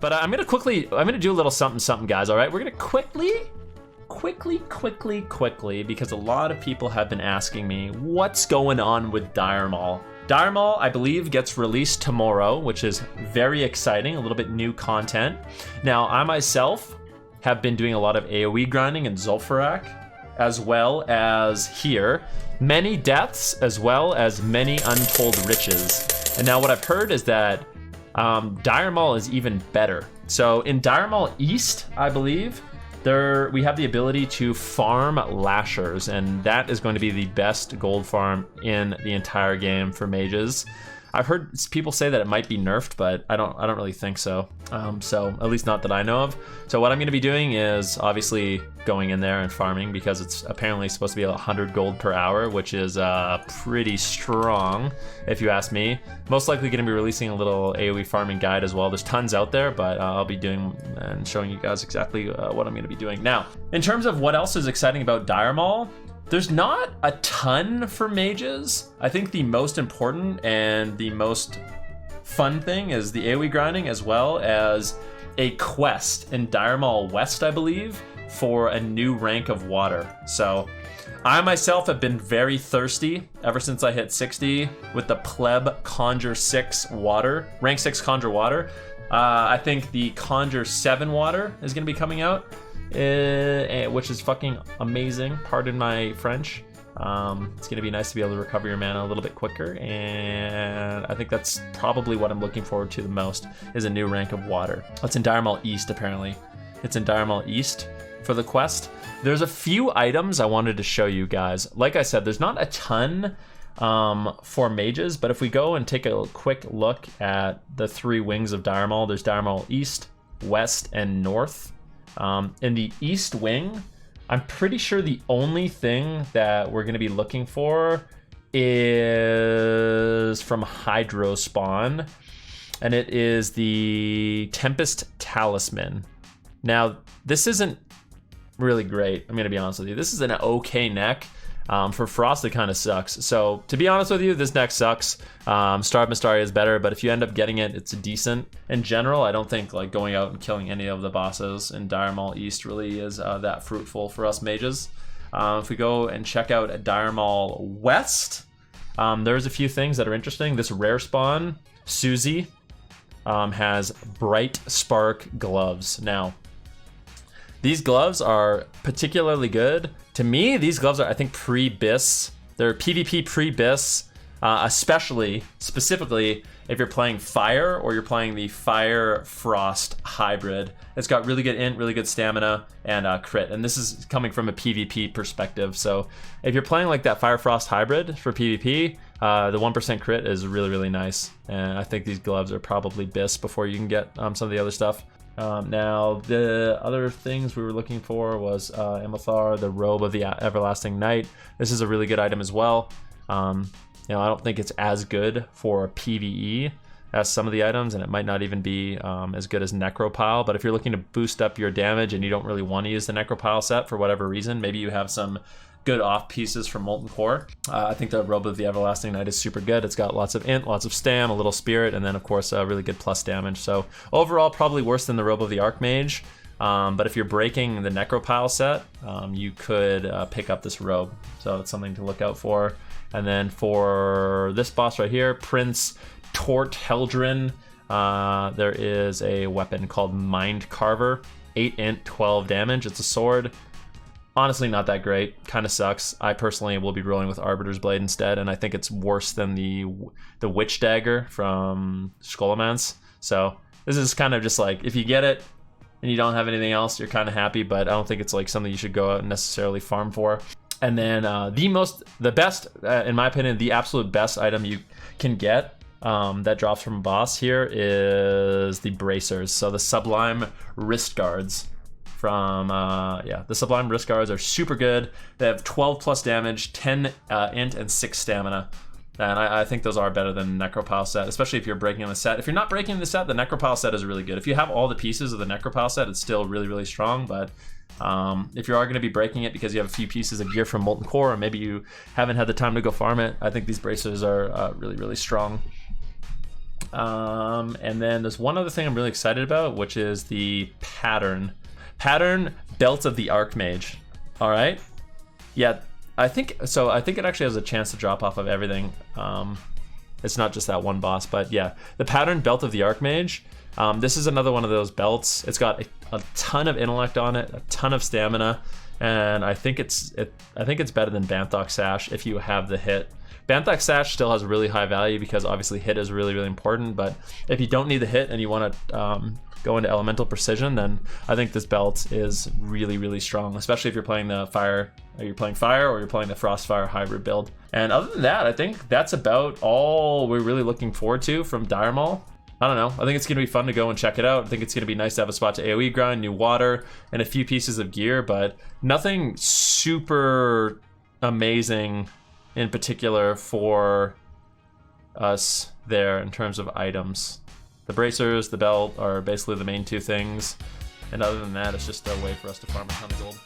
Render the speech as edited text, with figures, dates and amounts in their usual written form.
But I'm gonna do a little something, guys, all right? We're gonna quickly, because a lot of people have been asking me what's going on with Dire MAUL. Dire MAUL, I believe, gets released tomorrow, which is very exciting, a little bit new content. Now, I myself have been doing a lot of AoE grinding in Zul'Farrak, as well as here. Many deaths, as well as many untold riches. And now what I've heard is that Dire MAUL is even better. So in Dire MAUL East, I believe, we have the ability to farm lashers, and that is going to be the best gold farm in the entire game for mages. I've heard people say that it might be nerfed, but I don't really think so. So at least not that I know of. So what I'm going to be doing is obviously going in there and farming, because it's apparently supposed to be 100 gold per hour, which is pretty strong, if you ask me. Most likely going to be releasing a little AoE farming guide as well. There's tons out there, but I'll be doing and showing you guys exactly what I'm going to be doing. Now, in terms of what else is exciting about Dire MAUL, there's not a ton for mages. I think the most important and the most fun thing is the AoE grinding, as well as a quest in Dire MAUL West, I believe, for a new rank of water. So I myself have been very thirsty ever since I hit 60 with the pleb Conjure 6 water, rank 6 Conjure water. I think the Conjure 7 water is going to be coming out, which is fucking amazing. Pardon my French. It's going to be nice to be able to recover your mana a little bit quicker, and I think that's probably what I'm looking forward to the most, is a new rank of water. It's in Dire MAUL East, apparently. It's in Dire MAUL East for the quest. There's a few items I wanted to show you guys. Like I said, there's not a ton for mages, but if we go and take a quick look at the 3 wings of Dire MAUL, there's Dire MAUL East, West, and North. In the East wing, I'm pretty sure the only thing that we're going to be looking for is from HYDROSPAWN, and it is the Tempest Talisman. Now, this isn't really great, I'm going to be honest with you. This is an okay neck. For Frost, it kind of sucks. So, to be honest with you, this neck sucks. Starved Mystaria is better, but if you end up getting it, it's decent. In general, I don't think like going out and killing any of the bosses in Dire MAUL East really is that fruitful for us mages. If we go and check out Dire MAUL West, there's a few things that are interesting. This rare spawn, Susie, has Bright Spark gloves. Now, these gloves are particularly good. To me, these gloves are, I think, pre-BIS. They're PvP pre-BIS, specifically if you're playing Fire or you're playing the Fire-Frost hybrid. It's got really good int, really good stamina, and crit. And this is coming from a PvP perspective. So if you're playing like that Fire-Frost hybrid for PvP, the 1% crit is really, really nice. And I think these gloves are probably BIS before you can get some of the other stuff. Now, the other things we were looking for was MAUL'THAR, the Robe of the Everlasting Night. This is a really good item as well. I don't think it's as good for PvE as some of the items, and it might not even be as good as Necropile. But if you're looking to boost up your damage and you don't really want to use the Necropile set for whatever reason, maybe you have some good off pieces from Molten Core. I think the Robe of the Everlasting Night is super good. It's got lots of int, lots of stam, a little spirit, and then of course really good plus damage. So overall, probably worse than the Robe of the Archmage. But if you're breaking the Necropile set, you could pick up this robe. So it's something to look out for. And then for this boss right here, Prince TORTHELDRIN, there is a weapon called Mind Carver, 8 int, 12 damage. It's a sword. Honestly, not that great. Kind of sucks. I personally will be rolling with Arbiter's Blade instead, and I think it's worse than the Witch Dagger from Scholomance. So this is kind of just like, if you get it and you don't have anything else, you're kind of happy, but I don't think it's like something you should go out and necessarily farm for. And then the best, in my opinion, the absolute best item you can get that drops from a boss here is the bracers. So the Sublime Wrist Guards. The Sublime Wrist Guards are super good. They have 12 plus damage, 10 int, and 6 stamina. And I think those are better than Necropile set, especially if you're breaking the set. If you're not breaking the set, the Necropile set is really good. If you have all the pieces of the Necropile set, it's still really, really strong. But if you are going to be breaking it because you have a few pieces of gear from Molten Core, or maybe you haven't had the time to go farm it, I think these bracers are really, really strong. And then there's one other thing I'm really excited about, which is the pattern belt of the Archmage. All right, yeah, I think so. I think it actually has a chance to drop off of everything. It's not just that one boss, but yeah, the pattern belt of the Archmage. This is another one of those belts. It's got a ton of intellect on it, a ton of stamina, and I think it's better than Banthok Sash if you have the hit. Banthok Sash still has really high value because obviously hit is really, really important, but if you don't need the hit and you want to go into elemental precision, then I think this belt is really, really strong, especially if you're playing the fire, or you're playing the Frostfire hybrid build. And other than that, I think that's about all we're really looking forward to from Dire Maul. I don't know, I think it's going to be fun to go and check it out. I think it's going to be nice to have a spot to AoE grind, new water, and a few pieces of gear, but nothing super amazing in particular for us there in terms of items. The bracers, the belt are basically the main two things, and other than that, it's just a way for us to farm a ton of gold.